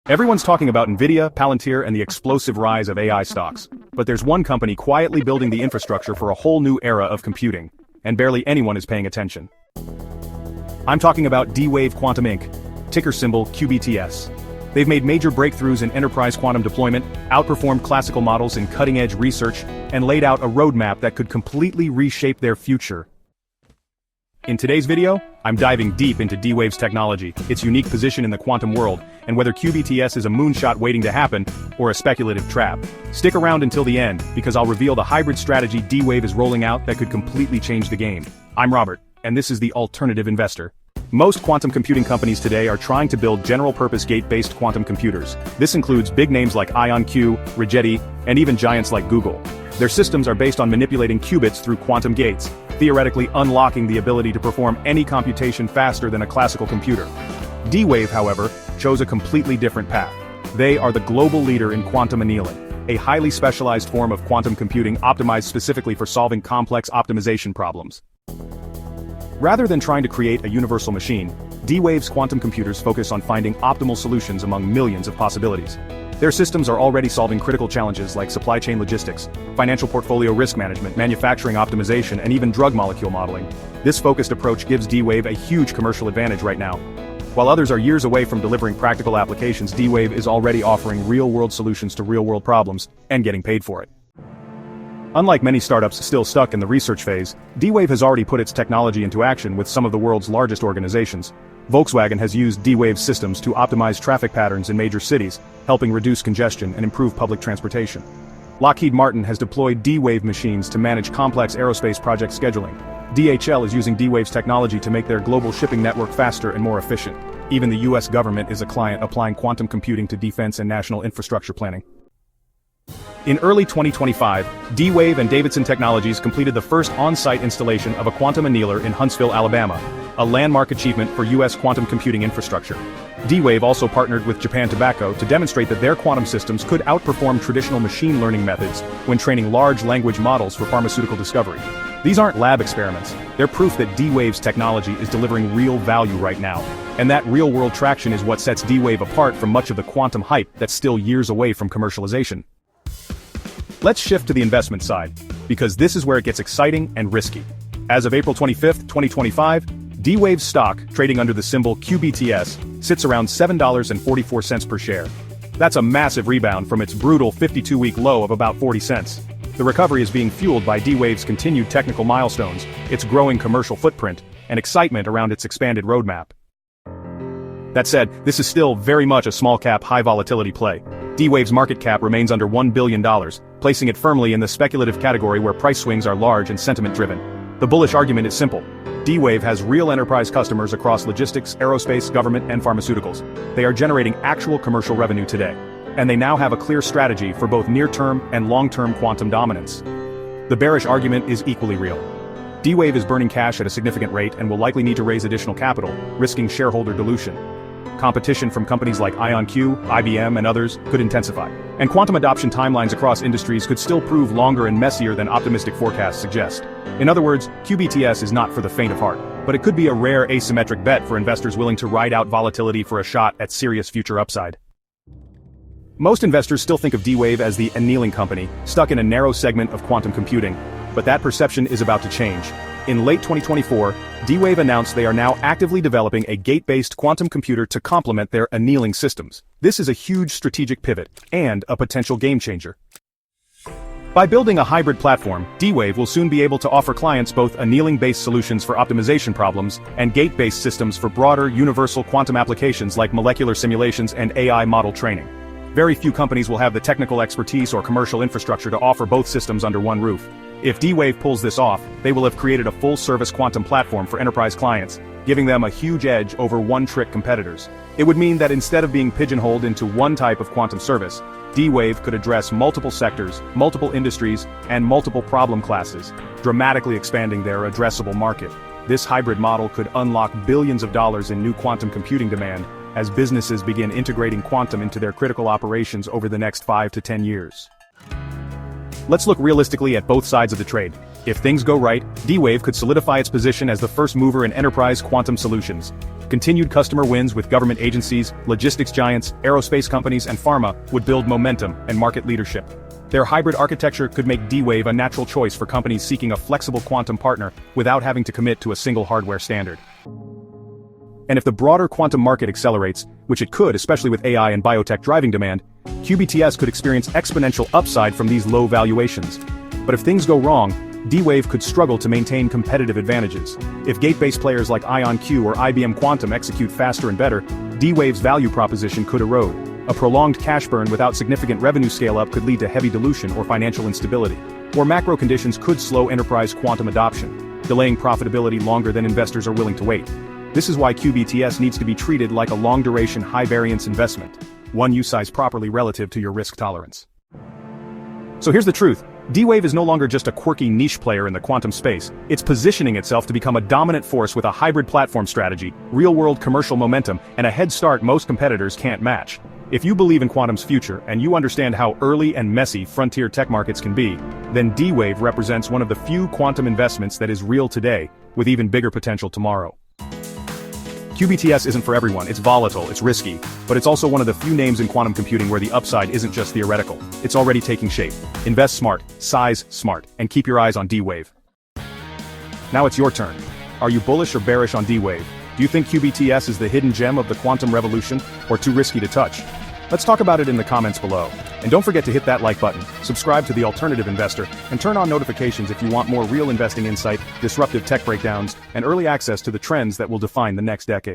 Everyone's talking about Nvidia, Palantir, and the explosive rise of AI stocks. But there's one company quietly building the infrastructure for a whole new era of computing, and barely anyone is paying attention. I'm talking about D-Wave Quantum Inc., ticker symbol QBTS. They've made major breakthroughs in enterprise quantum deployment, outperformed classical models in cutting-edge research, and laid out a roadmap that could completely reshape their future. In today's video, I'm diving deep into D-Wave's technology, its unique position in the quantum world, and whether QBTS is a moonshot waiting to happen, or a speculative trap. Stick around until the end, because I'll reveal the hybrid strategy D-Wave is rolling out that could completely change the game. I'm Robert, and this is the Alternative Investor. Most quantum computing companies today are trying to build general-purpose gate-based quantum computers. This includes big names like IonQ, Rigetti, and even giants like Google. Their systems are based on manipulating qubits through quantum gates, theoretically unlocking the ability to perform any computation faster than a classical computer. D-Wave, however, chose a completely different path. They are the global leader in quantum annealing, a highly specialized form of quantum computing optimized specifically for solving complex optimization problems. Rather than trying to create a universal machine, D-Wave's quantum computers focus on finding optimal solutions among millions of possibilities. Their systems are already solving critical challenges like supply chain logistics, financial portfolio risk management, manufacturing optimization, and even drug molecule modeling. This focused approach gives D-Wave a huge commercial advantage right now. While others are years away from delivering practical applications, D-Wave is already offering real-world solutions to real-world problems, and getting paid for it. Unlike many startups still stuck in the research phase, D-Wave has already put its technology into action with some of the world's largest organizations. Volkswagen has used D-Wave systems to optimize traffic patterns in major cities, helping reduce congestion and improve public transportation. Lockheed Martin has deployed D-Wave machines to manage complex aerospace project scheduling. DHL is using D-Wave's technology to make their global shipping network faster and more efficient. Even the US government is a client applying quantum computing to defense and national infrastructure planning. In early 2025, D-Wave and Davidson Technologies completed the first on-site installation of a quantum annealer in Huntsville, Alabama, a landmark achievement for US quantum computing infrastructure. D-Wave also partnered with Japan Tobacco to demonstrate that their quantum systems could outperform traditional machine learning methods when training large language models for pharmaceutical discovery. These aren't lab experiments, they're proof that D-Wave's technology is delivering real value right now. And that real-world traction is what sets D-Wave apart from much of the quantum hype that's still years away from commercialization. Let's shift to the investment side, because this is where it gets exciting and risky. As of April 25, 2025, D-Wave's stock, trading under the symbol QBTS, sits around $7.44 per share. That's a massive rebound from its brutal 52-week low of about 40 cents. The recovery is being fueled by D-Wave's continued technical milestones, its growing commercial footprint, and excitement around its expanded roadmap. That said, this is still very much a small-cap, high-volatility play. D-Wave's market cap remains under $1 billion, placing it firmly in the speculative category where price swings are large and sentiment-driven. The bullish argument is simple. D-Wave has real enterprise customers across logistics, aerospace, government, and pharmaceuticals. They are generating actual commercial revenue today. And they now have a clear strategy for both near-term and long-term quantum dominance. The bearish argument is equally real. D-Wave is burning cash at a significant rate and will likely need to raise additional capital, risking shareholder dilution. Competition from companies like IonQ, IBM, and others could intensify. And quantum adoption timelines across industries could still prove longer and messier than optimistic forecasts suggest. In other words, QBTS is not for the faint of heart, but it could be a rare asymmetric bet for investors willing to ride out volatility for a shot at serious future upside. Most investors still think of D-Wave as the annealing company, stuck in a narrow segment of quantum computing, but that perception is about to change. In late 2024, D-Wave announced they are now actively developing a gate-based quantum computer to complement their annealing systems. This is a huge strategic pivot, and a potential game-changer. By building a hybrid platform, D-Wave will soon be able to offer clients both annealing-based solutions for optimization problems and gate-based systems for broader, universal quantum applications like molecular simulations and AI model training. Very few companies will have the technical expertise or commercial infrastructure to offer both systems under one roof. If D-Wave pulls this off, they will have created a full-service quantum platform for enterprise clients, giving them a huge edge over one-trick competitors. It would mean that instead of being pigeonholed into one type of quantum service, D-Wave could address multiple sectors, multiple industries, and multiple problem classes, dramatically expanding their addressable market. This hybrid model could unlock billions of dollars in new quantum computing demand, as businesses begin integrating quantum into their critical operations over the next 5 to 10 years. Let's look realistically at both sides of the trade. If things go right, D-Wave could solidify its position as the first mover in enterprise quantum solutions. Continued customer wins with government agencies, logistics giants, aerospace companies, and pharma would build momentum and market leadership. Their hybrid architecture could make D-Wave a natural choice for companies seeking a flexible quantum partner without having to commit to a single hardware standard. And if the broader quantum market accelerates, which it could, especially with AI and biotech driving demand, QBTS could experience exponential upside from these low valuations. But if things go wrong, D-Wave could struggle to maintain competitive advantages. If gate-based players like IonQ or IBM Quantum execute faster and better, D-Wave's value proposition could erode. A prolonged cash burn without significant revenue scale-up could lead to heavy dilution or financial instability. Or macro conditions could slow enterprise quantum adoption, delaying profitability longer than investors are willing to wait. This is why QBTS needs to be treated like a long-duration, high-variance investment, one you size properly relative to your risk tolerance. So here's the truth. D-Wave is no longer just a quirky niche player in the quantum space, it's positioning itself to become a dominant force with a hybrid platform strategy, real-world commercial momentum, and a head start most competitors can't match. If you believe in quantum's future and you understand how early and messy frontier tech markets can be, then D-Wave represents one of the few quantum investments that is real today, with even bigger potential tomorrow. QBTS isn't for everyone, it's volatile, it's risky, but it's also one of the few names in quantum computing where the upside isn't just theoretical, it's already taking shape. Invest smart, size smart, and keep your eyes on D-Wave. Now it's your turn. Are you bullish or bearish on D-Wave? Do you think QBTS is the hidden gem of the quantum revolution, or too risky to touch? Let's talk about it in the comments below. And don't forget to hit that like button, subscribe to The Alternative Investor, and turn on notifications if you want more real investing insight, disruptive tech breakdowns, and early access to the trends that will define the next decade.